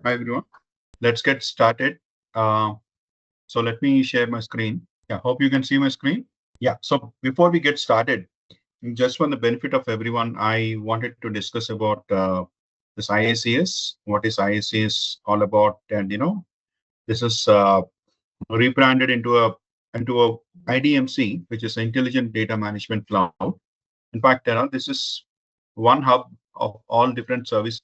Hi everyone. Let's get started. So let me share my screen. Yeah, hope you can see my screen. Yeah. So before we get started, just for the benefit of everyone, I wanted to discuss about this IICS. What is IICS all about? And this is rebranded into a IDMC, which is Intelligent Data Management Cloud. In fact, this is one hub of all different services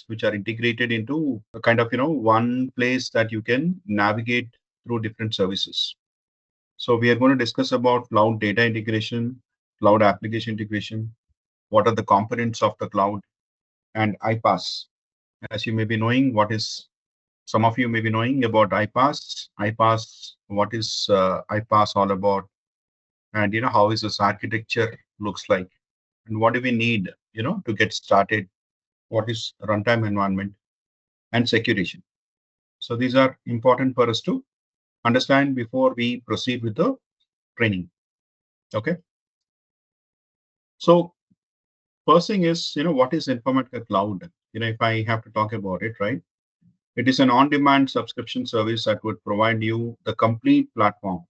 which are integrated into a kind of one place that you can navigate through different services. So we are going to discuss about cloud data integration, cloud application integration, what are the components of the cloud, and iPaaS. As you may be knowing, some of you may be knowing about iPaaS. iPaaS, what is iPaaS all about, and how is this architecture looks like, and what do we need, to get started? What is runtime environment and securation? So these are important for us to understand before we proceed with the training. Okay. So first thing is, what is Informatica Cloud? If I have to talk about it, right? It is an on-demand subscription service that would provide you the complete platform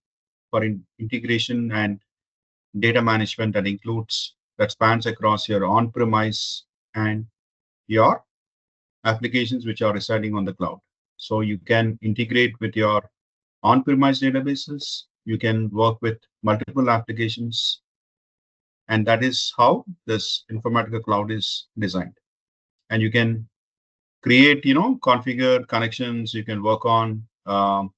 for integration and data management that spans across your on-premise and your applications which are residing on the cloud. So you can integrate with your on-premise databases. You can work with multiple applications, and that is how this Informatica Cloud is designed. And you can create, configure connections. You can work on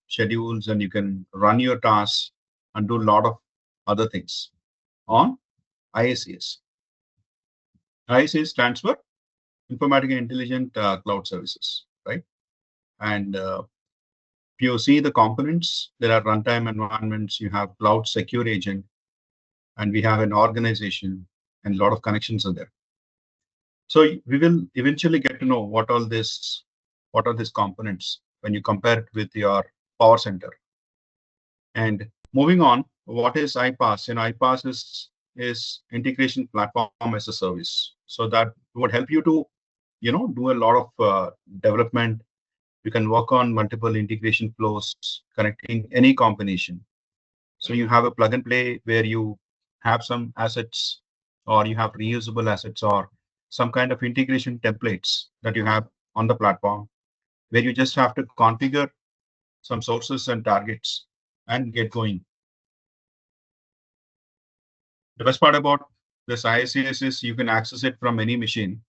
schedules, and you can run your tasks and do a lot of other things on IICS. IICS stands for Informatica Intelligent Cloud Services, right? And if you see the components, there are runtime environments, you have cloud secure agent, and we have an organization, and a lot of connections are there. So we will eventually get to know what are these components when you compare it with your Power Center. And moving on, what is iPaaS? iPaaS is integration platform as a service. So that would help you to, do a lot of development. You can work on multiple integration flows, connecting any combination. So you have a plug and play where you have some assets, or you have reusable assets, or some kind of integration templates that you have on the platform, where you just have to configure some sources and targets and get going. The best part about this IICS is you can access it from any machine.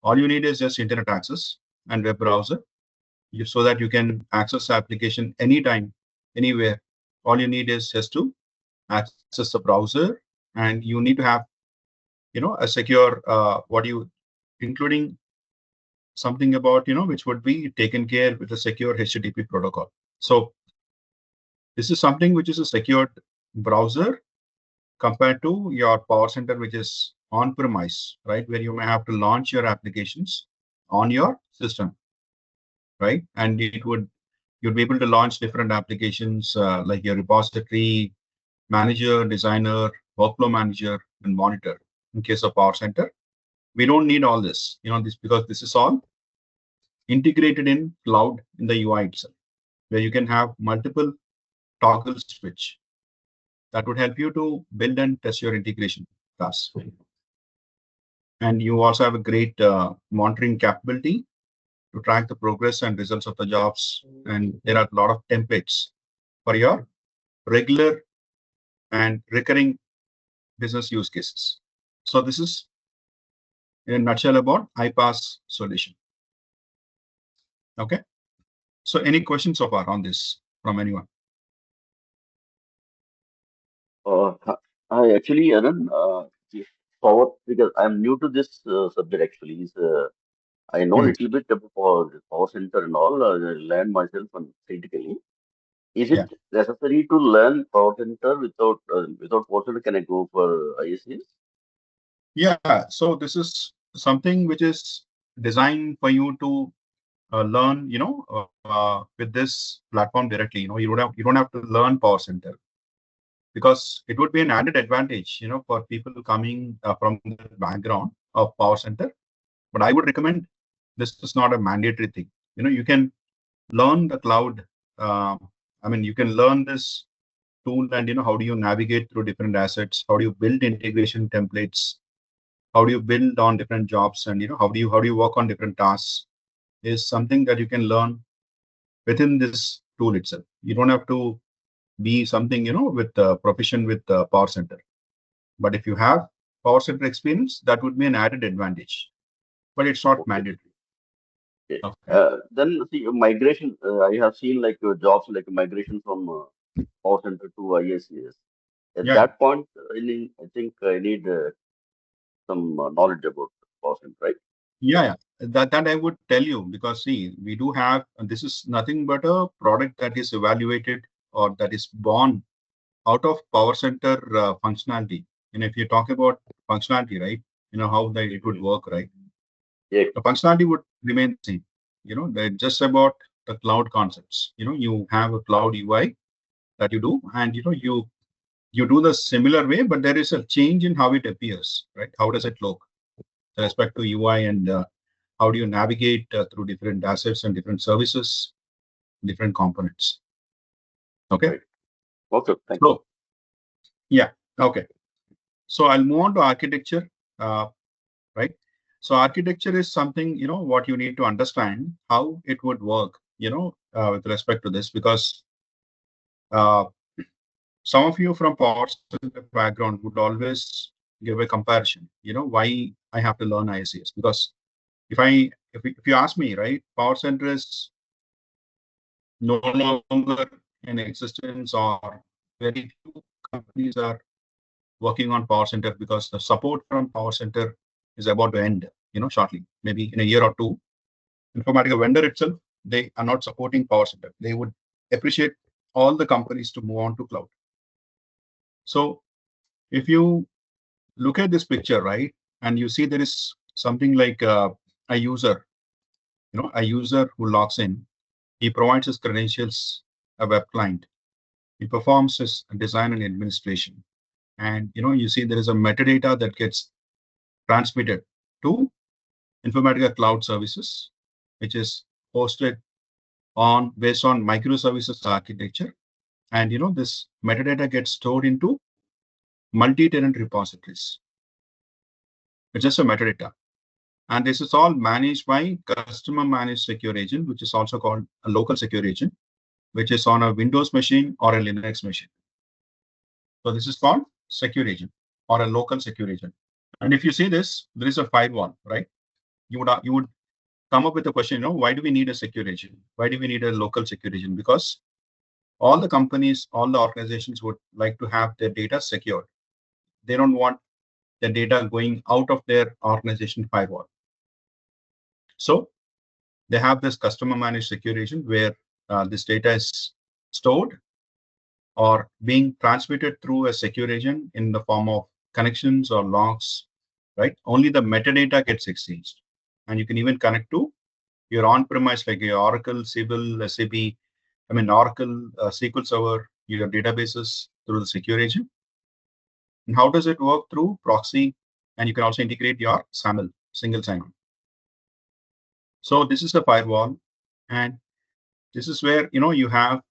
All you need is just internet access and web browser, so that you can access the application anytime, anywhere. All you need is just to access the browser, and you need to have, a secure, including something about, which would be taken care with a secure HTTP protocol. So this is something which is a secured browser compared to your Power Center, which is on-premise, right? Where you may have to launch your applications on your system, right? And you'd be able to launch different applications like your repository, manager, designer, workflow manager, and monitor. In case of Power Center, we don't need all this, because this is all integrated in cloud in the UI itself, where you can have multiple toggle switch that would help you to build and test your integration tasks. And you also have a great monitoring capability to track the progress and results of the jobs. And there are a lot of templates for your regular and recurring business use cases. So this is in a nutshell about iPaaS solution. Okay. So any questions so far on this from anyone? I actually, Anand, forward because I'm new to this subject actually. I know a Hmm. little bit about the power center and all. I learned myself critically. Is Yeah. it necessary to learn power center without power center? Can I go for ISCS? Yeah. So this is something which is designed for you to learn, with this platform directly. You don't have to learn Power Center, because it would be an added advantage, for people coming from the background of Power Center. But I would recommend, this is not a mandatory thing. You can learn the cloud. Uh, you can learn this tool and, how do you navigate through different assets? How do you build integration templates? How do you build on different jobs? And, how do you work on different tasks is something that you can learn within this tool itself. You don't have to be something, with proficient with Power Center. But if you have Power Center experience, that would be an added advantage. But it's not Okay. mandatory. Okay. Okay. Then see migration. I have seen like jobs like migration from Power Center to IICS. At Yeah. that point, I think I need some knowledge about Power Center, right? Yeah. Yeah. That I would tell you, because see, we do have, and this is nothing but a product that is evaluated or that is born out of Power Center functionality. And if you talk about functionality, right, how it would Mhm. work, right? Yeah. The functionality would remain the same. They're just about the cloud concepts. You have a cloud UI that you do, and you do the similar way, but there is a change in how it appears, right? How does it look with respect to UI, and how do you navigate through different assets and different services, different components? Okay. Right. Okay. Thank you. So yeah. Okay. So I'll move on to architecture. Uh, right. So architecture is something, what you need to understand how it would work, with respect to this, because uh, some of you from Power Center background would always give a comparison, why I have to learn ICS. Because if you ask me, right, Power Center is no longer in existence, or very few companies are working on Power Center, because the support from Power Center is about to end, shortly, maybe in a year or two. Informatica vendor itself, they are not supporting Power Center. They would appreciate all the companies to move on to cloud. So if you look at this picture, right, and you see there is something like a user, a user who logs in, he provides his credentials, a web client, he performs his design and administration. And, you see there is a metadata that gets transmitted to Informatica Cloud Services, which is hosted on based on microservices architecture. And this metadata gets stored into multi-tenant repositories. It's just a metadata. And this is all managed by customer managed secure agent, which is also called a local secure agent, which is on a Windows machine or a Linux machine. So this is called secure agent or a local secure agent. And if you see this, there is a firewall, right? You would come up with a question, why do we need a secure agent? Why do we need a local secure agent? Because all the companies, all the organizations would like to have their data secured. They don't want the data going out of their organization firewall. So they have this customer managed secure agent where this data is stored or being transmitted through a secure agent in the form of connections or logs, right? Only the metadata gets exchanged. And you can even connect to your on-premise, like your Oracle, Siebel, SAP, Oracle, SQL Server, your databases through the secure agent. And how does it work? Through proxy, and you can also integrate your SAML, single sign-on. So this is the firewall, and this is where you have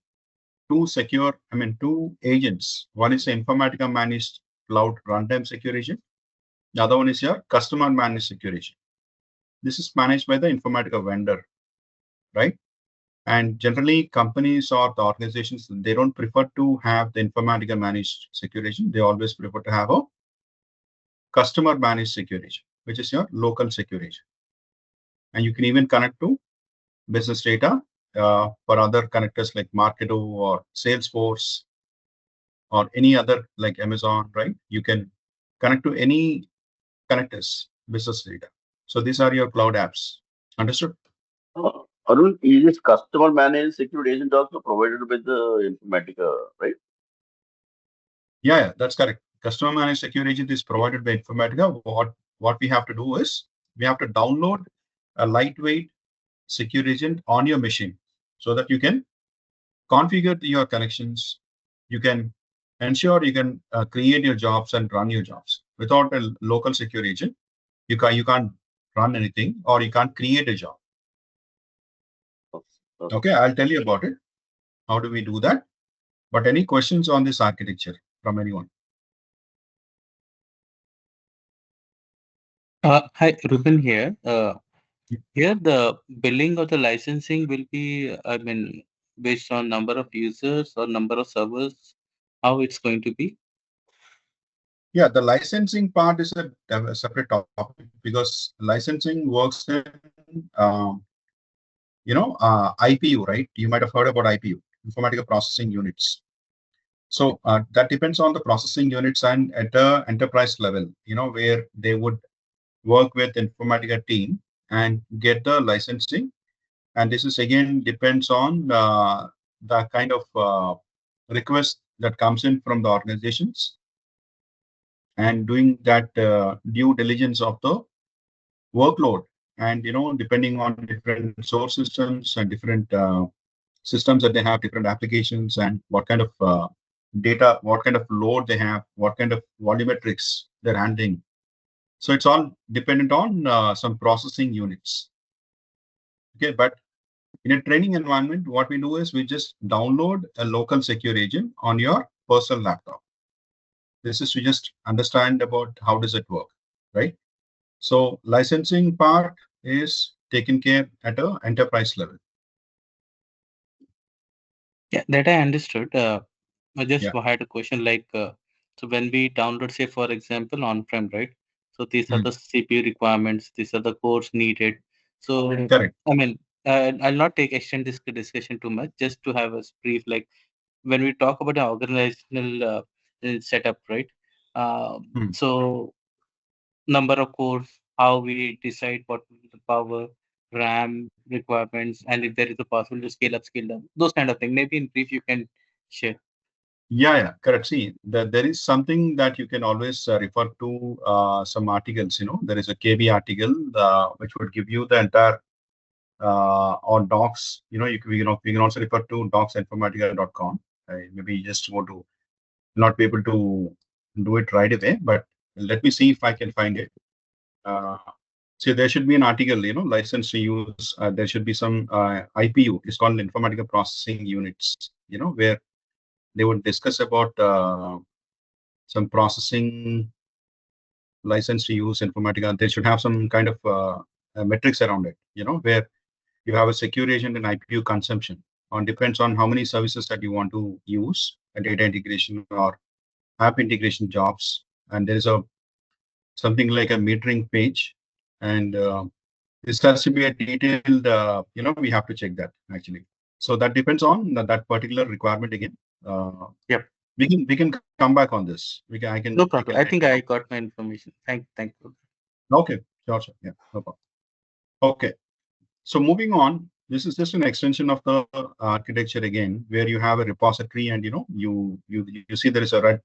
two agents. One is the Informatica managed cloud runtime secure agent. The other one is your customer managed secure agent. This is managed by the Informatica vendor, right? And generally, companies or the organizations, they don't prefer to have the Informatica managed secure agent. They always prefer to have a customer managed secure agent, which is your local secure agent. And you can even connect to business data for other connectors like Marketo or Salesforce or any other like Amazon, right? You can connect to any connectors, business data. So these are your cloud apps. Understood? Arun, is this customer managed security agent also provided by the Informatica, right? Yeah, that's correct. Customer managed secure agent is provided by Informatica. What we have to do is we have to download a lightweight secure agent on your machine so that you can configure your connections. You can ensure you can create your jobs and run your jobs. Without a local secure agent, you can't run anything or you can't create a job. Okay. Okay, I'll tell you about it. How do we do that? But any questions on this architecture from anyone? Hi, Ruben here. Here the billing or the licensing will be, I mean, based on number of users or number of servers, how it's going to be. Yeah, the licensing part is a separate topic because licensing works in, IPU, right? You might have heard about IPU, Informatica Processing Units. So that depends on the processing units and at the enterprise level, where they would work with Informatica team and get the licensing. And this is again depends on the kind of request that comes in from the organizations and doing that due diligence of the workload. And depending on different source systems and different systems that they have, different applications, and what kind of data, what kind of load they have, what kind of volumetrics they're handling. So it's all dependent on some processing units. Okay, but in a training environment, what we do is we just download a local secure agent on your personal laptop. This is to just understand about how does it work, right? So licensing part is taken care at a enterprise level. Yeah, that I understood. I just Yeah. had a question like, so when we download, say, for example, on-prem, right? So these are Mm. the CPU requirements, these are the cores needed. So, Correct. I mean, I'll not take extend this discussion too much, just to have a brief, like, when we talk about the organizational setup, right? Mm. So number of cores, how we decide what will be the power, RAM requirements, and if there is a possibility to scale up, scale down, those kind of things. Maybe in brief you can share. Yeah, correct. See, there is something that you can always refer to some articles. There is a KB article which would give you the entire or docs. We can also refer to docsinformatica.com. Maybe you just want to not be able to do it right away, but let me see if I can find it. Uh, so there should be an article, license to use. There should be some IPU. It's called Informatica Processing Units. Where they would discuss about some processing license to use Informatica. They should have some kind of metrics around it. Where you have a secure agent and IPU consumption. On depends on how many services that you want to use, a data integration or app integration jobs, and there is a something like a metering page, and this has to be a detailed. We have to check that actually. So that depends on that particular requirement again. Uh, Yep. we can come back on this. No We problem. can. I think I got my information. Thank you. Okay, sure. Yeah, no problem. Okay, so moving on. This is just an extension of the architecture again, where you have a repository, and you see there is a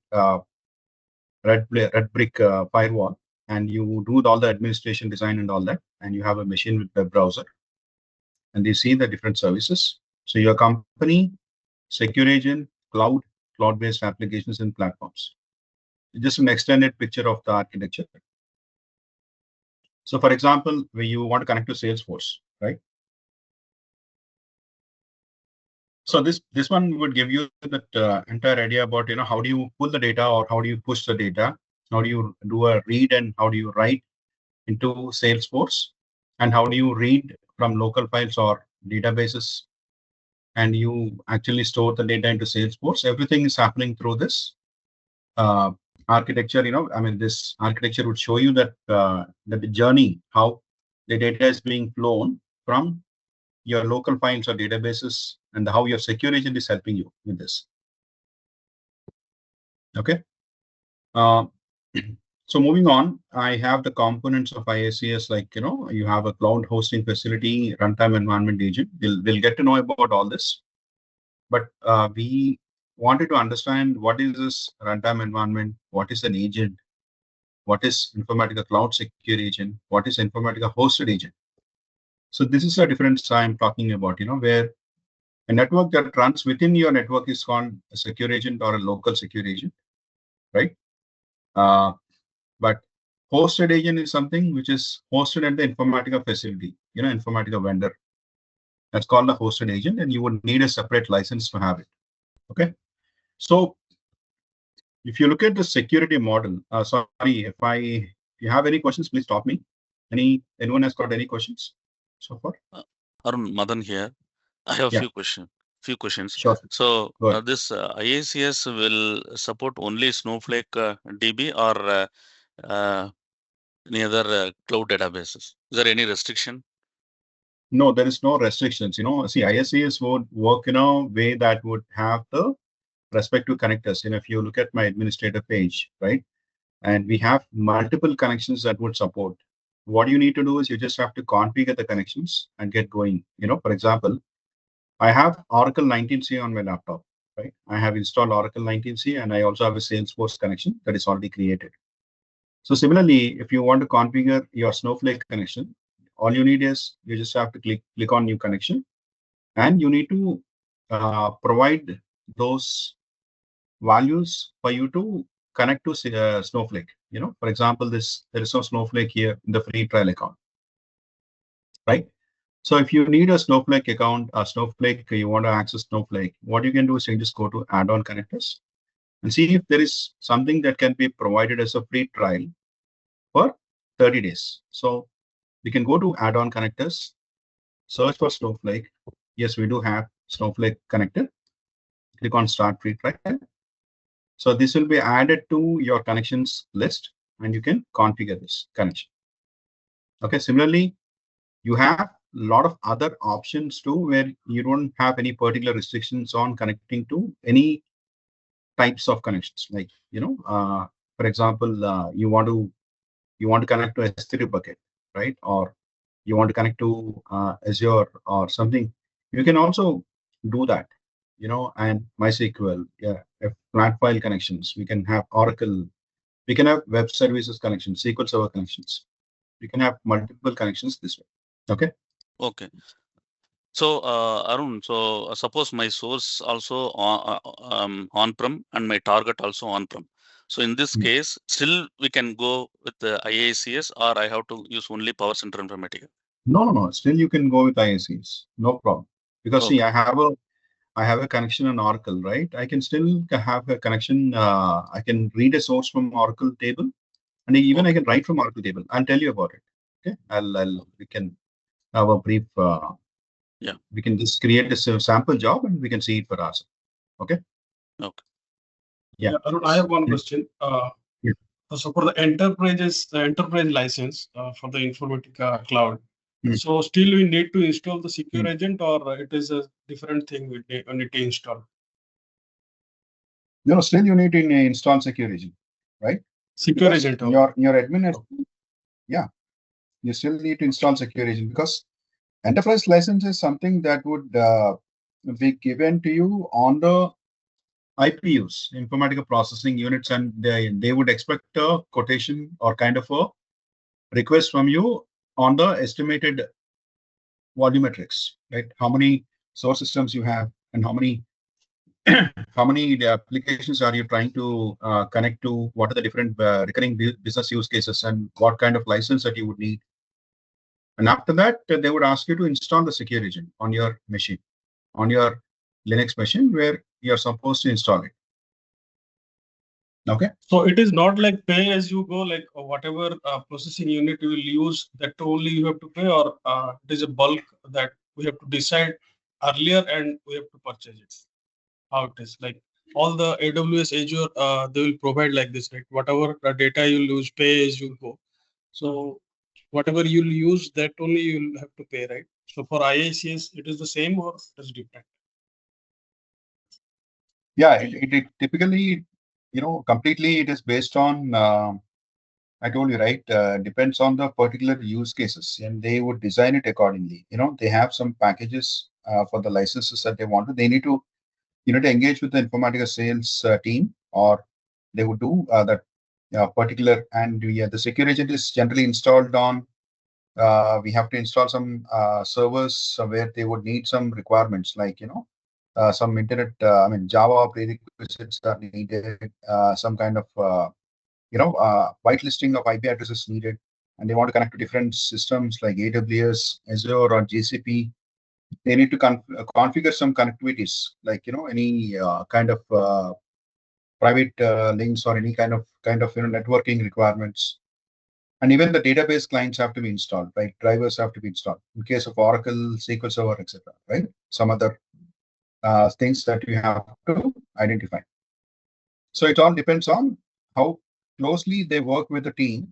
red brick firewall, and you do all the administration design and all that, and you have a machine with web browser, and you see the different services. So your company, secure agent, cloud-based applications and platforms. Just an extended picture of the architecture. So for example, where you want to connect to Salesforce, right? So this one would give you that entire idea about how do you pull the data or how do you push the data, how do you do a read and how do you write into Salesforce, and how do you read from local files or databases, and you actually store the data into Salesforce. Everything is happening through this uh, architecture. I mean, this architecture would show you that the journey, how the data is being flown from your local files or databases, and how your secure agent is helping you with this. Okay. Uh, so moving on, I have the components of IICS, like, you have a cloud hosting facility, runtime environment agent. We'll get to know about all this, but we wanted to understand what is this runtime environment, what is an agent, what is Informatica Cloud Secure Agent, what is Informatica Hosted Agent. So this is a difference I'm talking about, where a network that runs within your network is called a secure agent or a local secure agent, right? Uh, but hosted agent is something which is hosted at the Informatica facility, Informatica vendor. That's called a hosted agent, and you would need a separate license to have it. Okay. So if you look at the security model, sorry, if you have any questions, please stop me. Anyone has got any questions so far? Arun, Madan here. I have Yeah, few questions. sure. So Go ahead. this IICS will support only Snowflake DB or any other cloud databases? Is there any restriction? No, there is no restrictions. See, ISCS would work in a way that would have the respective connectors. If you look at my administrator page, right, and we have multiple connections that would support. What you need to do is you just have to configure the connections and get going. For example, I have Oracle 19c on my laptop, right? I have installed Oracle 19c, and I also have a Salesforce connection that is already created. So similarly, if you want to configure your Snowflake connection, all you need is you just have to click on new connection, and you need to provide those values for you to connect to Snowflake. For example, there is no Snowflake here in the free trial account, right? So if you need a Snowflake account, you want to access Snowflake, what you can do is you just go to add-on connectors and see if there is something that can be provided as a free trial for 30 days. So we can go to add-on connectors, search for Snowflake. Yes, we do have Snowflake connector. Click on start free trial. So this will be added to your connections list, and you can configure this connection. Okay. Similarly, you have a lot of other options too, where you don't have any particular restrictions on connecting to any types of connections. Like, for example, you want to connect to S3 bucket, right? Or you want to connect to Azure or something. You can also do that, and MySQL, yeah, flat file connections. We can have Oracle. We can have web services connections, SQL Server connections. We can have multiple connections this way. Okay. Okay. So Arun, so suppose my source also on-prem and my target also on-prem. So in this case, still we can go with the IICS, or I have to use only Power Center Informatica? No. Still, you can go with ISCs. No problem. Because see, Okay. I have a connection on Oracle, right? I can still have a connection. I can read a source from Oracle table, and even I Okay. can write from Oracle table. I'll tell you about it. Okay. We can have a brief. Yeah. We can just create a sample job, and we can see it for ourselves. Okay. Okay. Yeah. Arun, I have one question. Yeah. So for the enterprise license for the Informatica cloud, so still we need to install the secure agent, or it is a different thing we need to install? No, still you need to install secure agent, right? Secure Because agent. your admin has, yeah, you still need to install secure agent, because enterprise license is something that would be given to you on the IPUs, Informatica Processing Units, and they would expect a quotation or kind of a request from you on the estimated volumetrics, right? How many source systems you have, and how many applications are you trying to connect to? What are the different recurring business use cases, and what kind of license that you would need? And after that, they would ask you to install the secure agent on your machine, on your Linux machine, where you're supposed to install it. Okay. So it is not like pay as you go, like whatever processing unit you will use, that only you have to pay, or it is a bulk that we have to decide earlier and we have to purchase it. How it is, like all the AWS Azure, they will provide like this, right? Whatever data you'll use, pay as you go. So whatever you'll use, that only you'll have to pay, right? So for IICS, it is the same or it is different? Yeah, it typically, completely it is based on, I told you, right? Depends on the particular use cases, and they would design it accordingly. They have some packages for the licenses that they want to. They need to, to engage with the Informatica sales team, or they would do that particular. And the secure agent is generally installed on. We have to install some servers where they would need some requirements, like some internet. Java prerequisites are needed. Some kind of whitelisting of IP addresses needed, and they want to connect to different systems like AWS, Azure, or GCP. they need to configure some connectivities, like any kind of private links or any kind of networking requirements. And even the database clients have to be installed, right? Drivers have to be installed in case of Oracle, SQL Server, etc. Right? Some other things that you have to identify. So it all depends on how closely they work with the team,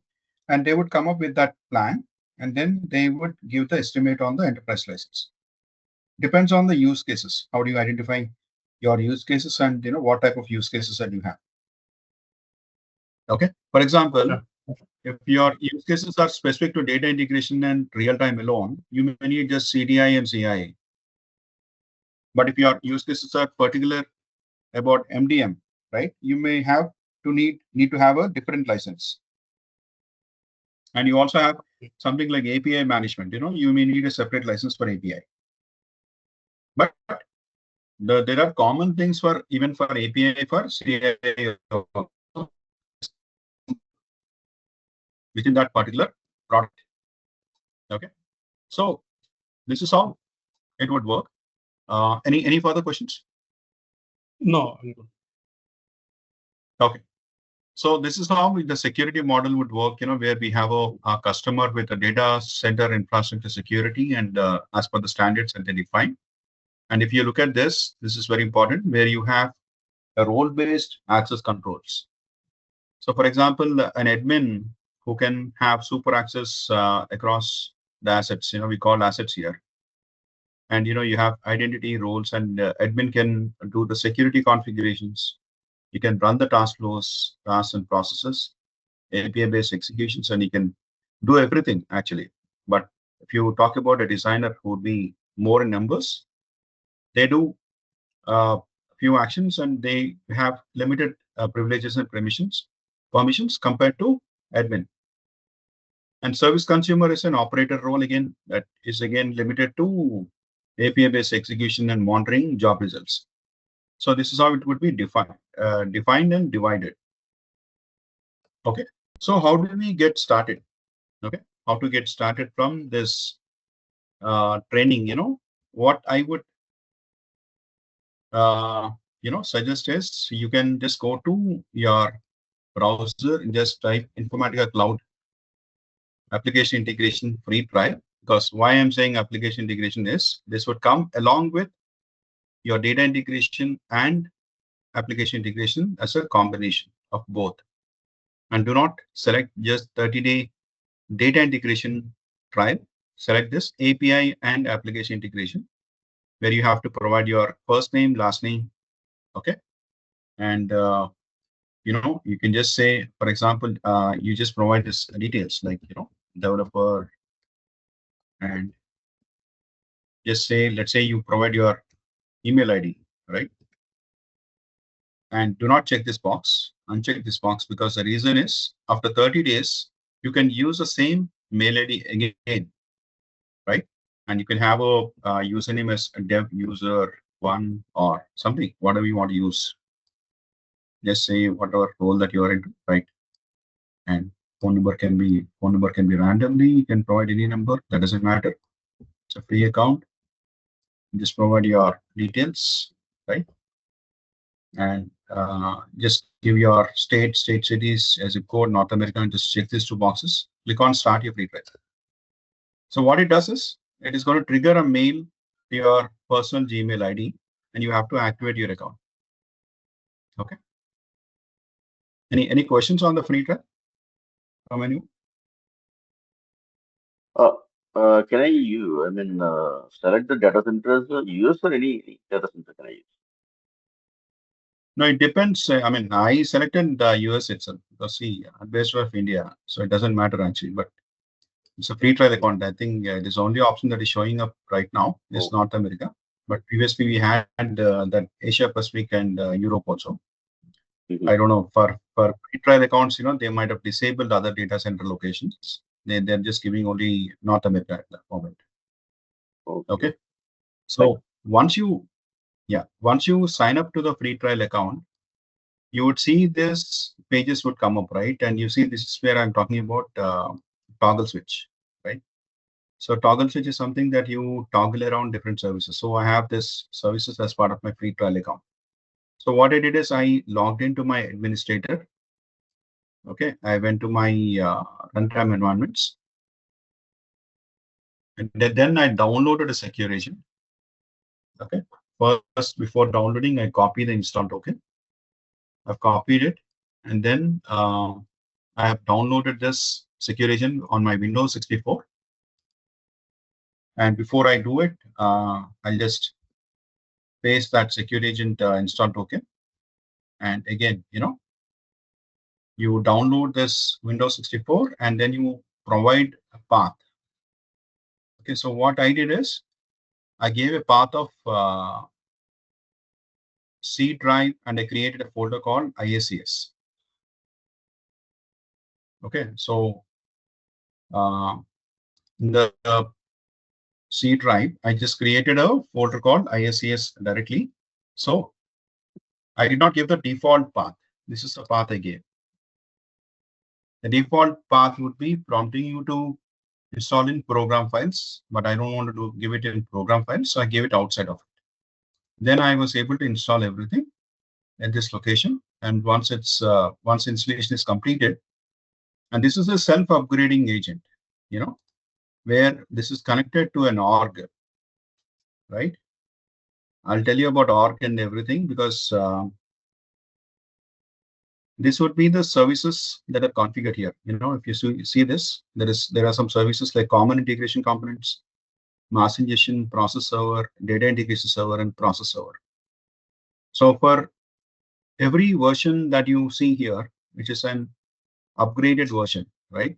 and they would come up with that plan, and then they would give the estimate on the enterprise license. Depends on the use cases. How do you identify your use cases, and what type of use cases that you have? Okay. For example, if your use cases are specific to data integration and real-time alone, you may need just CDI and CAI. But if your use cases are particular about MDM, right, you may have to need to have a different license. And you also have something like API management. You may need a separate license for API. But there are common things for even for API for CDI within that particular product. Okay. So this is how it would work. Any further questions? No, I'm good. Okay. So this is how the security model would work, where we have a customer with a data center infrastructure security, and as per the standards that they define. And if you look at this is very important, where you have a role-based access controls. So for example, an admin who can have super access across the assets, we call assets here. And you have identity roles, and admin can do the security configurations. You can run the task flows, tasks and processes, API-based executions, and you can do everything actually. But if you talk about a designer who would be more in numbers, they do a few actions, and they have limited privileges and permissions compared to admin. And service consumer is an operator role again, that is again limited to API-based execution and monitoring job results. So this is how it would be defined and divided. Okay. So how do we get started? Okay. How to get started from this training? What I would suggest is you can just go to your browser and just type Informatica Cloud application integration free trial. Because why I'm saying application integration is this would come along with your data integration and application integration as a combination of both. And do not select just 30-day data integration trial. Select this API and application integration, where you have to provide your first name, last name. Okay. And you can just say, for example, you just provide this details like developer, and just say, let's say you provide your email ID, right? And do not check this box, uncheck this box, because the reason is after 30 days, you can use the same mail ID again, right? And you can have a username as a dev user 1 or something, whatever you want to use. Just say whatever role that you are into, right? And phone number can be randomly. You can provide any number, that doesn't matter. It's a free account. Just provide your details, right? And just give your state, cities, as zip code, North America, and just check these two boxes. Click on start your free trial. So what it does is it is going to trigger a mail to your personal Gmail ID, and you have to activate your account. Okay. Any questions on the free trial from anyone? Can I select the data centers use or any data center can I use? No, it depends. I selected the US itself because see, I'm based out of India, so it doesn't matter actually. But it's a free trial account. I think it is only option that is showing up right now is North America. But previously we had that Asia Pacific and Europe also. I don't know, for free trial accounts, they might have disabled other data center locations. They're just giving only North America at that moment. Okay. So once you sign up to the free trial account, you would see this pages would come up, right? And you see this is where I'm talking about toggle switch, right? So toggle switch is something that you toggle around different services. So I have this services as part of my free trial account. So what I did is I logged into my administrator. Okay, I went to my runtime environments, and then I downloaded a secure agent. Okay, first before downloading, I copy the install token. I've copied it, and then I have downloaded this secure agent on my Windows 64. And before I do it, I'll just paste that secure agent install token. And again, you download this Windows 64 and then you provide a path. Okay, so what I did is I gave a path of C drive and I created a folder called IICS. Okay, so in the C drive, I just created a folder called IICS directly. So I did not give the default path. This is the path I gave. The default path would be prompting you to install in program files, but I don't want to give it in program files, so I gave it outside of it. Then I was able to install everything at this location, and once installation is completed, and this is a self-upgrading agent, where this is connected to an org, right? I'll tell you about org and everything because this would be the services that are configured here. If you see this, there are some services like common integration components, mass ingestion, process server, data integration server, and process server. So for every version that you see here, which is an upgraded version, right?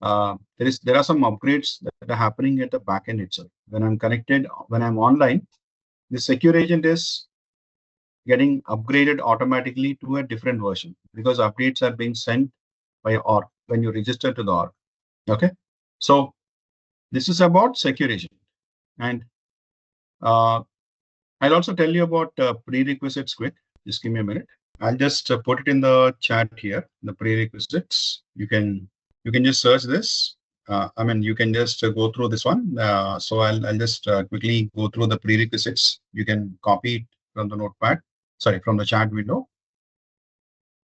There are some upgrades that are happening at the backend itself. When I'm connected, when I'm online, the secure agent is getting upgraded automatically to a different version because updates are being sent by org when you register to the org. Okay, so this is about secure agent, and I'll also tell you about prerequisites quick. Just give me a minute. I'll just put it in the chat here. The prerequisites. You can just search this. You can just go through this one. So I'll just quickly go through the prerequisites. You can copy it from the notepad. Sorry, from the chat window.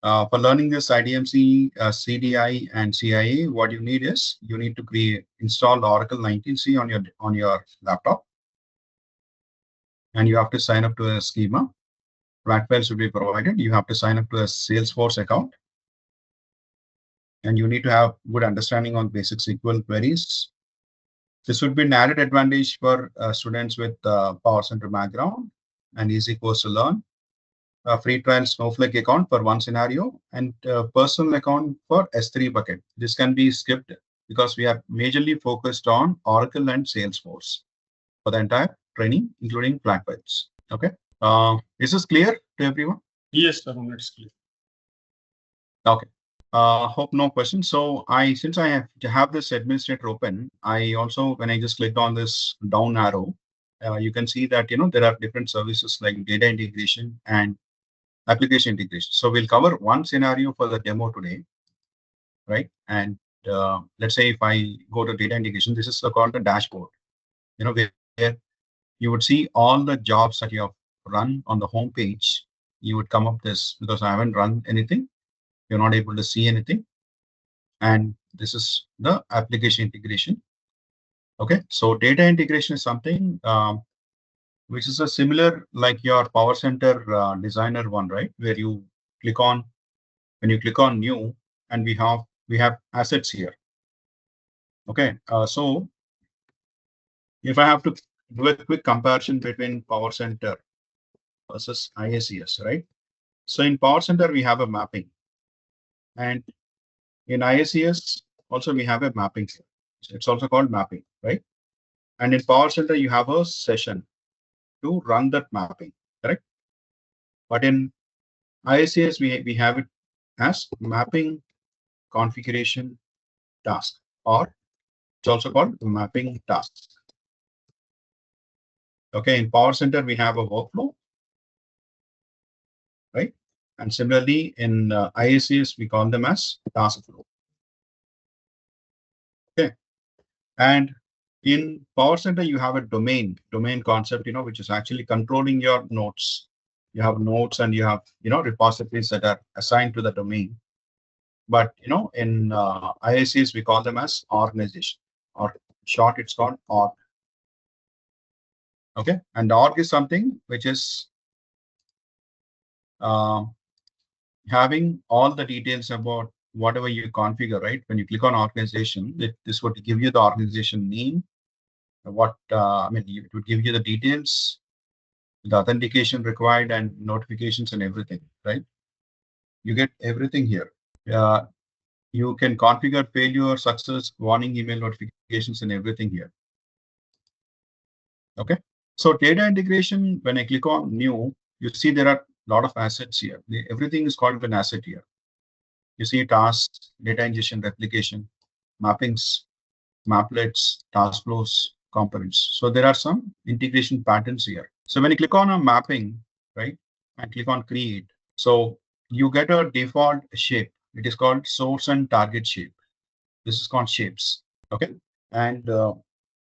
For learning this IDMC, CDI, and CIA, what you need is you need to install Oracle 19C on your laptop, and you have to sign up to a schema. Flat files will be provided. You have to sign up to a Salesforce account, and you need to have good understanding on basic SQL queries. This would be an added advantage for students with Power Center background and easy course to learn. Free trial Snowflake account for one scenario and personal account for S3 bucket. This can be skipped because we are majorly focused on Oracle and Salesforce for the entire training, including flat files. Okay. Is this clear to everyone? Yes, Tarun, it's clear. Okay. Hope no questions. So since I have this administrator open, I also, when I just clicked on this down arrow, you can see that, there are different services like data integration and application integration. So we'll cover one scenario for the demo today, right? And let's say if I go to data integration, this is called the dashboard, where you would see all the jobs that you have run on the home page. You would come up this because I haven't run anything. You're not able to see anything. And this is the application integration. Okay, so data integration is something which is a similar like your Power Center designer one, right? Where you click on, when you click on new, and we have assets here. Okay, so if I have to do a quick comparison between Power Center versus IICS, right? So in Power Center, we have a mapping. And in IICS, also we have a mapping. It's also called mapping, right? And in Power Center, you have a session to run that mapping, correct? But in IICS, we have it as mapping configuration task, or it's also called mapping task. Okay, in Power Center, we have a workflow, right? And similarly, in IICS, we call them as task flow. Okay, and In Power Center, you have a domain concept, which is actually controlling your nodes. You have nodes and you have, repositories that are assigned to the domain. But, in IICs, we call them as organization, or short, it's called org. Okay. And the org is something which is having all the details about whatever you configure, right? When you click on organization, this would give you the organization name, it would give you the details, the authentication required, and notifications and everything, right? You get everything here. You can configure failure, success, warning, email notifications, and everything here. Okay. So data integration, when I click on new, you see there are a lot of assets here. Everything is called an asset here. You see tasks, data ingestion, replication, mappings, maplets, task flows, components. So there are some integration patterns here. So when you click on a mapping, right, and click on create, so you get a default shape. It is called source and target shape. This is called shapes. Okay. And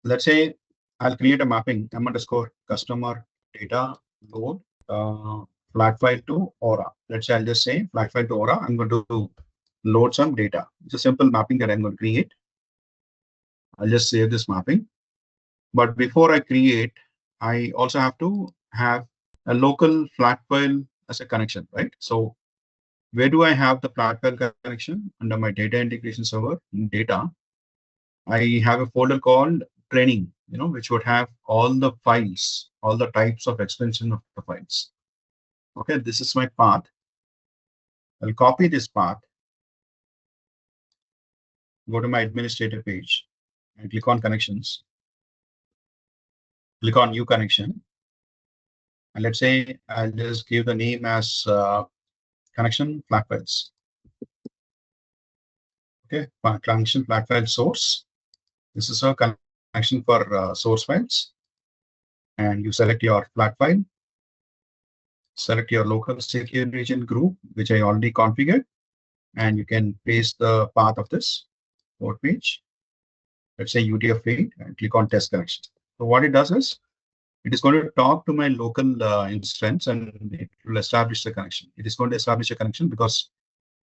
let's say I'll create a mapping m underscore customer data load flat file to Aura. Let's say I'll just say flat file to Aura. I'm going to load some data. It's a simple mapping that I'm going to create. I'll just save this mapping. But before I create, I also have to have a local flat file as a connection, right? So where do I have the flat file connection? Under my data integration server in data, I have a folder called training, which would have all the files, all the types of extension of the files. Okay, this is my path. I'll copy this path, go to my administrator page, and click on connections. Click on new connection. And let's say I'll just give the name as connection flat files. Okay, connection flat file source. This is a connection for source files. And you select your flat file. Select your local secure region group, which I already configured. And you can paste the path of this port page. Let's say UTF-8 and click on test connection. So what it does is, it is going to talk to my local instance and it will establish the connection. It is going to establish a connection because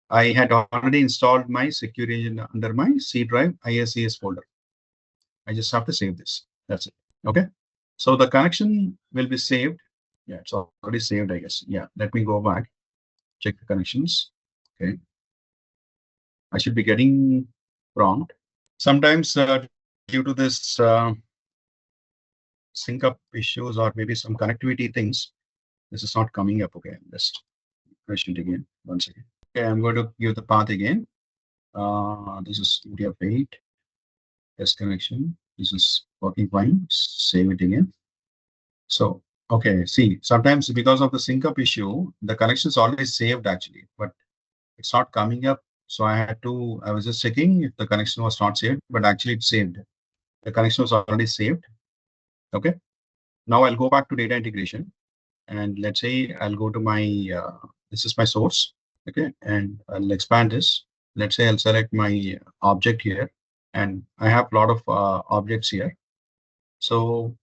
I had already installed my secure region under my C drive IICS folder. I just have to save this. That's it. Okay. So the connection will be saved. Yeah, it's already saved, I guess. Yeah, let me go back, check the connections. Okay. I should be getting prompt. Sometimes due to this sync up issues or maybe some connectivity things, this is not coming up. Okay, just refresh it again once again. Okay, I'm going to give the path again. This is UTF-8 test connection. This is working fine. Save it again. So, okay, see, sometimes because of the sync up issue, the connection is always saved actually, but it's not coming up. So I was just checking if the connection was not saved, but actually it's saved. The connection was already saved. Okay. Now I'll go back to data integration and let's say I'll go to my, this is my source. Okay. And I'll expand this. Let's say I'll select my object here and I have a lot of objects here. So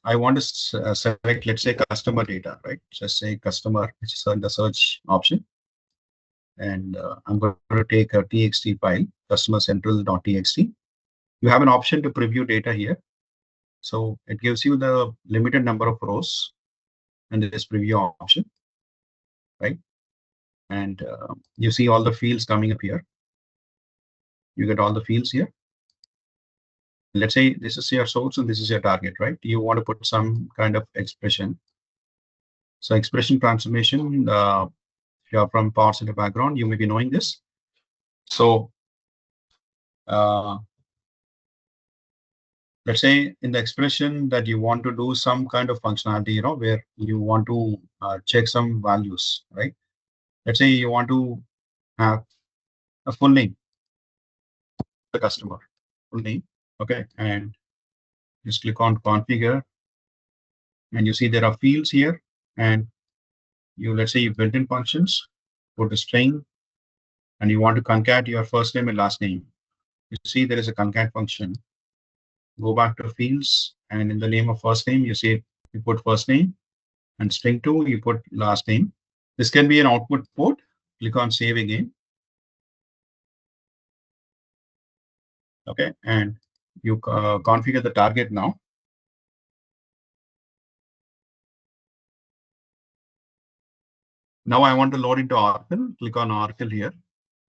I want to select, let's say customer data, right? Just say customer, which is in the search option. And I'm going to take a txt file, customer central.txt. You have an option to preview data here. So it gives you the limited number of rows and this preview option, right? And you see all the fields coming up here. You get all the fields here. Let's say this is your source and this is your target, right? You want to put some kind of expression. So expression transformation, if you're from Power Center background, you may be knowing this. So let's say in the expression that you want to do some kind of functionality, where you want to check some values, right? Let's say you want to have a full name, the customer, full name. Okay. And just click on configure and you see there are fields here and let's say you built in functions, put a string and you want to concat your first name and last name. You see there is a concat function. go back to fields, and in the name of first name, you say you put first name, and string 2, you put last name. This can be an output port. Click on save again. Okay, and you configure the target now. Now I want to load into Oracle. Click on Oracle here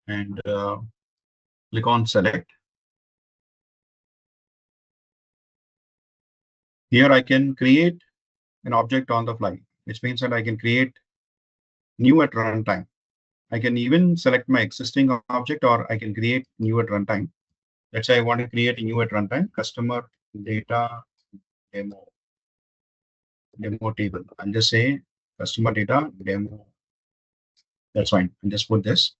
and click on select. Here I can create an object on the fly, which means that I can create new at runtime. I can even select my existing object, or I can create new at runtime. Let's say I want to create a new at runtime, customer data demo table. I'll just say customer data demo. That's fine. I'll just put this.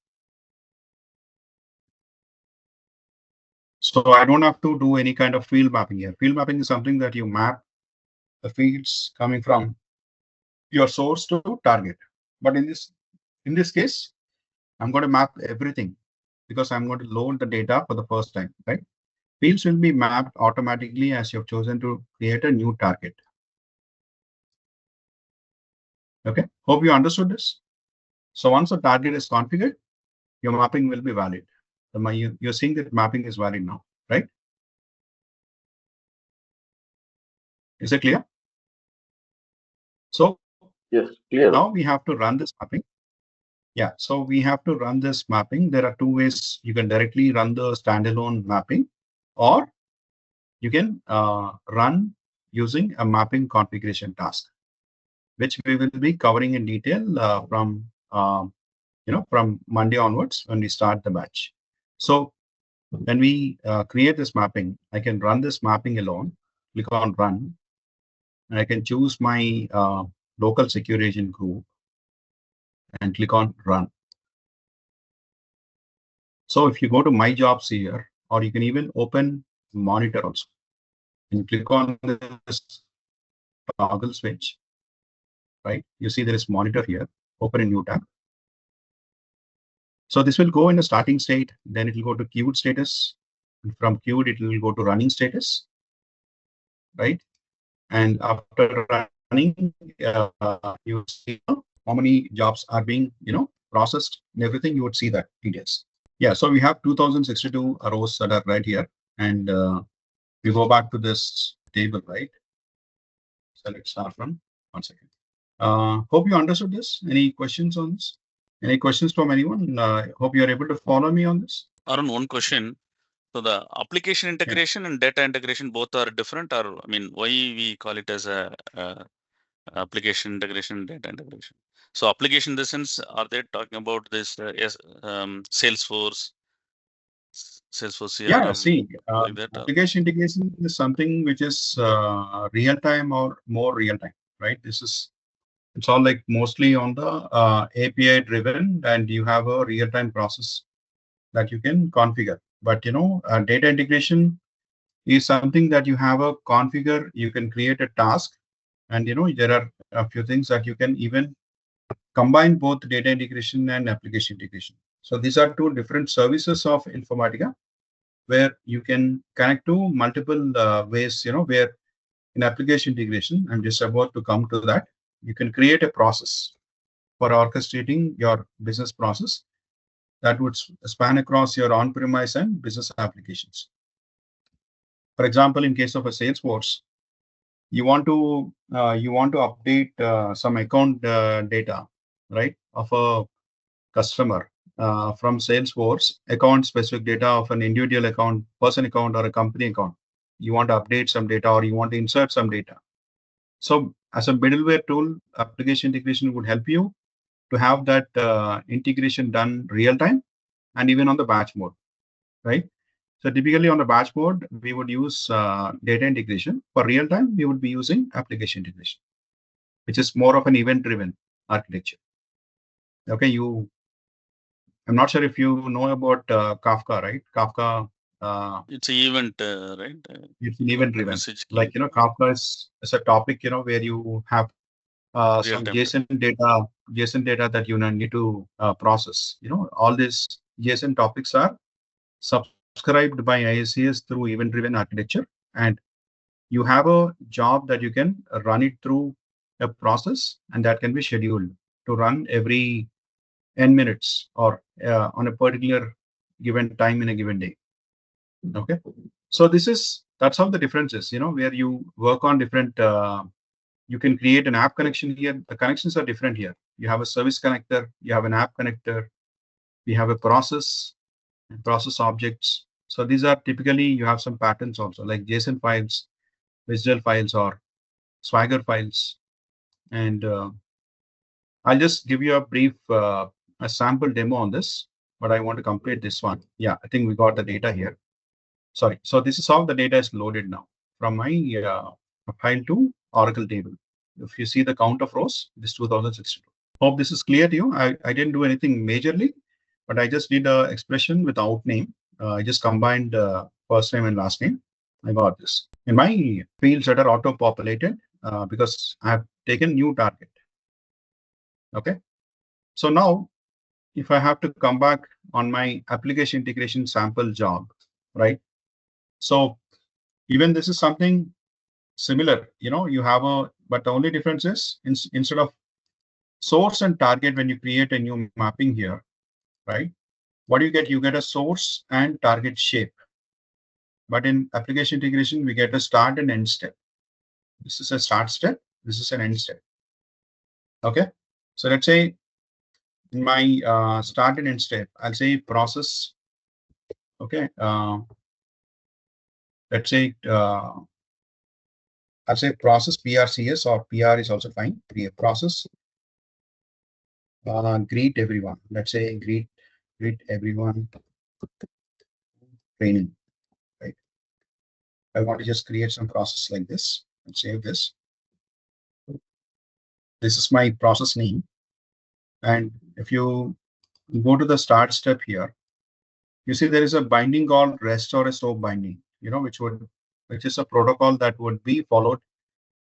So I don't have to do any kind of field mapping here. Field mapping is something that you map the fields coming from your source to target. But in this case, I'm going to map everything because I'm going to load the data for the first time, right? Fields will be mapped automatically as you've chosen to create a new target. Okay, hope you understood this. So once the target is configured, your mapping will be valid. You're seeing that mapping is valid now, right? Is it clear? So Yes, clear. now we have to run this mapping. Yeah, so we have to run this mapping. There are two ways. You can directly run the standalone mapping, or you can run using a mapping configuration task, which we will be covering in detail from Monday onwards when we start the batch. So when we create this mapping, I can run this mapping alone. Click on run, and I can choose my local secure agent group and click on run. So if you go to my jobs here, or you can even open monitor also, and click on this toggle switch, right? You see there is monitor here. Open a new tab. So this will go in a starting state, then it will go to queued status. And from queued, it will go to running status, right? And after running, you see how many jobs are being, processed and everything. You would see that details. Yeah, so we have 2062 rows that are right here, and we go back to this table, right? So let's start from 1 second. Hope you understood this. Any questions on this? Any questions from anyone? Hope you are able to follow me on this. Arun, one question. So the application integration and data integration both are different, or I mean, why we call it as a application integration and data integration? So application in the sense, are they talking about this Salesforce Yeah, CRM, see, like that? application integration is something which is real time or more real time, right? It's all like mostly on the API driven, and you have a real time process that you can configure. But data integration is something that you have a configure. You can create a task, and there are a few things that you can even combine both data integration and application integration. So these are two different services of Informatica, where you can connect to multiple ways, where in application integration, I'm just about to come to that, you can create a process for orchestrating your business process that would span across your on-premise and business applications. For example, in case of a Salesforce, you want to update some account data, right, of a customer from Salesforce, account specific data of an individual account, person account, or a company account. You want to update some data, or you want to insert some data. So as a middleware tool, application integration would help you to have that integration done real time and even on the batch mode, right? So typically on the batch mode, we would use data integration. For real time, we would be using application integration, which is more of an event-driven architecture. Okay, I'm not sure if you know about Kafka, right? Kafka. It's an event, right? It's an event-driven. Message queue. Like Kafka is a topic, where you have some JSON data that you need to process. All these JSON topics are subscribed by IICS through event-driven architecture, and you have a job that you can run it through a process, and that can be scheduled to run every n minutes or on a particular given time in a given day. Okay, so that's how the difference is. Where you work on different. You can create an app connection here. The connections are different here. You have a service connector. You have an app connector. We have a process and process objects. So these are typically, you have some patterns also, like JSON files, visual files, or Swagger files. And I'll just give you a brief a sample demo on this, but I want to complete this one. Yeah, I think we got the data here. Sorry. So this is how the data is loaded now from my file to Oracle table. If you see the count of rows, this 2062. Hope this is clear to you. I didn't do anything majorly, but I just did an expression without name. I just combined first name and last name. I got this. In my fields that are auto-populated, because I have taken new target. Okay. So now, if I have to come back on my application integration sample job, right? So even this is something similar. You have but the only difference is instead of source and target, when you create a new mapping here, right? What do you get? You get a source and target shape. But in application integration, we get a start and end step. This is a start step. This is an end step. Okay. So let's say in my start and end step, I'll say process. Okay. Let's say I'll say process PRCS, or PR is also fine. Process. Greet everyone. Let's say greet everyone training. Right. I want to just create some process like this and save this. This is my process name. And if you go to the start step here, you see there is a binding called REST or a SOAP binding, which is a protocol that would be followed,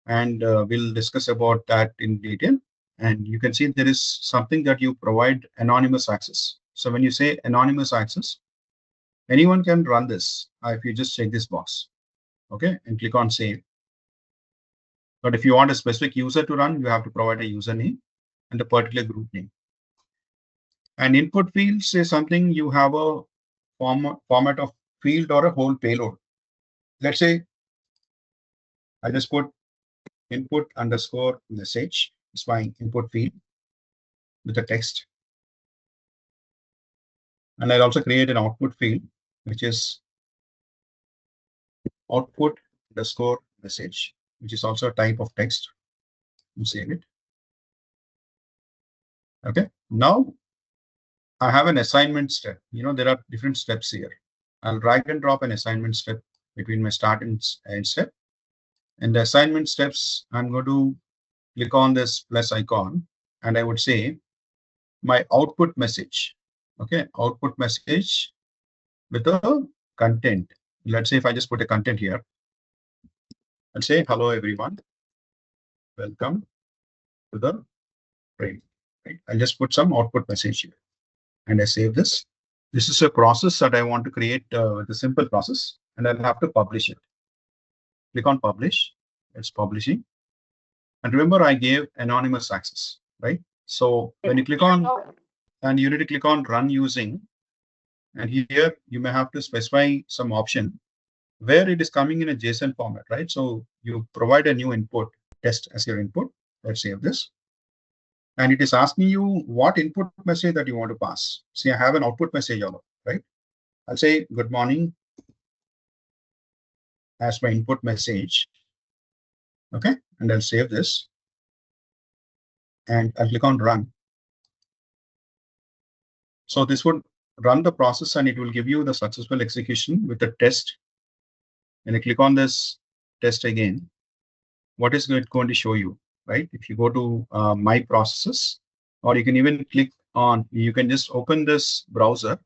and we'll discuss about that in detail. And you can see there is something that you provide anonymous access. So when you say anonymous access, anyone can run this if you just check this box, okay, and click on save. But if you want a specific user to run, you have to provide a username and a particular group name. And input fields is something you have a format of field or a whole payload. Let's say I just put input underscore message is my input field with the text. And I'll also create an output field, which is output underscore message, which is also a type of text. You save it. Okay. Now I have an assignment step. There are different steps here. I'll drag and drop an assignment step between my start and end step. And the assignment steps, I'm going to click on this plus icon, and I would say my output message. Okay, output message with a content. Let's say if I just put a content here and say, hello, everyone. Welcome to the training. Right? I'll just put some output message here and I save this. This is a process that I want to create, the simple process, and I'll have to publish it. Click on publish. It's publishing. And remember, I gave anonymous access, right? So when you click on, and you need to click on run using, and here you may have to specify some option where it is coming in a JSON format, right? So you provide a new input test as your input. Let's save this. And it is asking you what input message that you want to pass. See, I have an output message on it, right? I'll say good morning as my input message. Okay, and I'll save this. And I'll click on run. So this would run the process and it will give you the successful execution with the test. And I click on this test again. What is it going to show you, right? If you go to my processes, or you can even click on, you can just open this browser,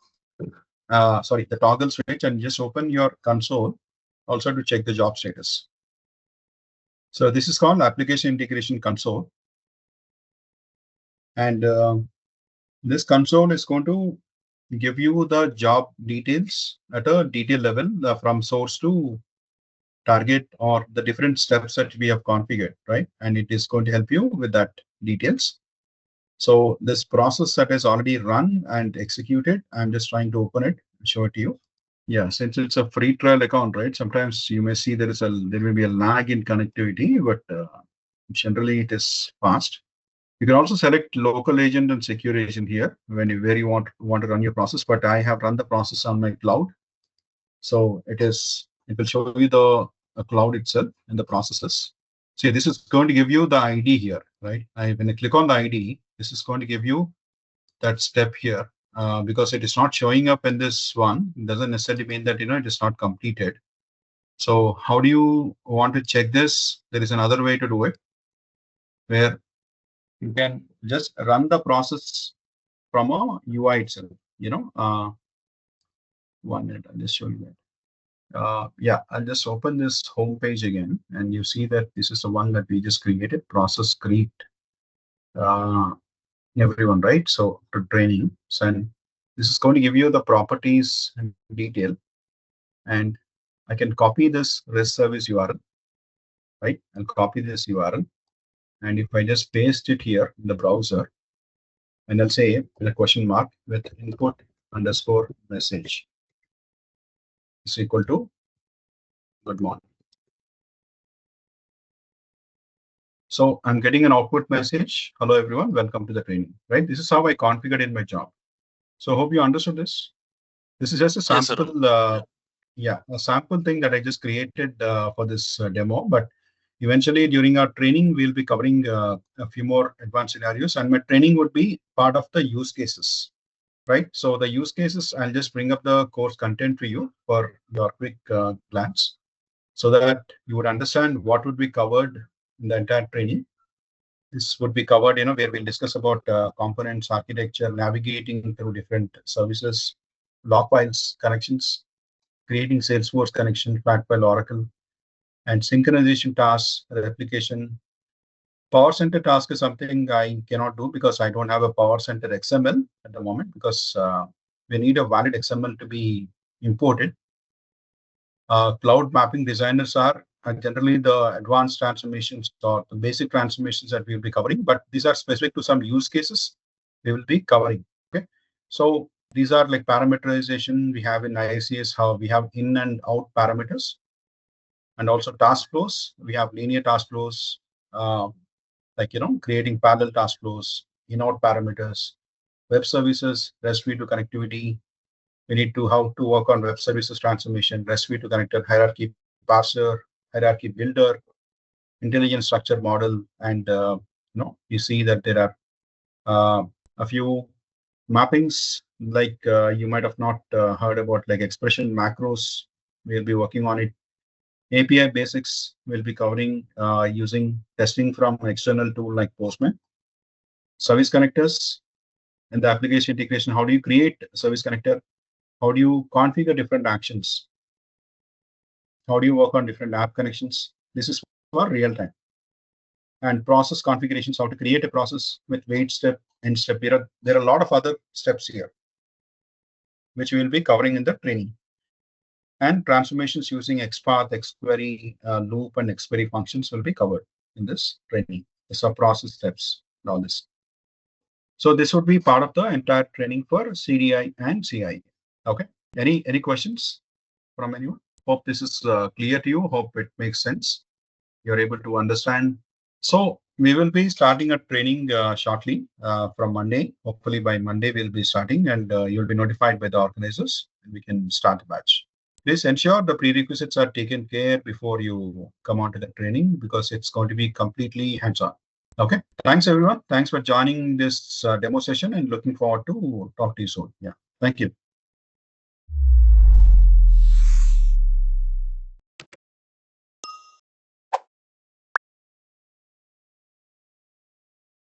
the toggle switch, and just open your console also to check the job status. So this is called application integration console. And this console is going to give you the job details at a detail level from source to target or the different steps that we have configured, right? And it is going to help you with that details. So this process that is already run and executed, I'm just trying to open it and show it to you. Yeah, since it's a free trial account, right? Sometimes you may see there may be a lag in connectivity, but generally it is fast. You can also select local agent and secure agent here where you want to run your process. But I have run the process on my cloud, so it will show you the cloud itself and the processes. See, this is going to give you the ID here, right? When I click on the ID, this is going to give you that step here. Because it is not showing up in this one, it doesn't necessarily mean that it is not completed. So how do you want to check this? There is another way to do it, where you can just run the process from a UI itself. 1 minute, I'll just show you that. Yeah, I'll just open this home page again, and you see that this is the one that we just created, process create. Everyone, right? So to training, so this is going to give you the properties and detail, and I can copy this REST service URL, right? I'll copy this URL, and if I just paste it here in the browser, and I'll say with a question mark with input underscore message is equal to good morning. So I'm getting an output message. Hello, everyone. Welcome to the training, right? This is how I configured in my job. So I hope you understood this. This is just a sample, a sample thing that I just created for this demo. But eventually, during our training, we'll be covering a few more advanced scenarios, and my training would be part of the use cases, right? So the use cases, I'll just bring up the course content to you for your quick glance, so that you would understand what would be covered in the entire training. This would be covered, where we'll discuss about components, architecture, navigating through different services, log files, connections, creating Salesforce connection, backed by Oracle, and synchronization tasks, replication. Power Center task is something I cannot do because I don't have a Power Center XML at the moment, because we need a valid XML to be imported. Cloud mapping designers are generally the advanced transformations or the basic transformations that we'll be covering, but these are specific to some use cases we will be covering. Okay, so these are like parameterization. We have in IICS how we have in and out parameters, and also task flows. We have linear task flows, creating parallel task flows, in-out parameters, web services, REST v2 connectivity. We need to how to work on web services transformation, REST v2 connector, hierarchy parser, hierarchy builder, intelligent structure model, and you see that there are a few mappings, like you might have not heard about, like expression macros. We'll be working on it. API basics we'll be covering using testing from an external tool like Postman. Service connectors and the application integration. How do you create a service connector? How do you configure different actions? How do you work on different app connections? This is for real time. And process configurations, how to create a process with wait step, end step. There are a lot of other steps here, which we will be covering in the training. And transformations using XPath, XQuery, loop, and XQuery functions will be covered in this training. The sub-process steps and all this. So this would be part of the entire training for CDI and CI. Okay. Any questions from anyone? Hope this is clear to you. Hope it makes sense. You're able to understand. So we will be starting a training shortly from Monday. Hopefully by Monday we'll be starting, and you'll be notified by the organizers, and we can start the batch. Please ensure the prerequisites are taken care before you come on to the training, because it's going to be completely hands-on. Okay. Thanks, everyone. Thanks for joining this demo session, and looking forward to talk to you soon. Yeah. Thank you.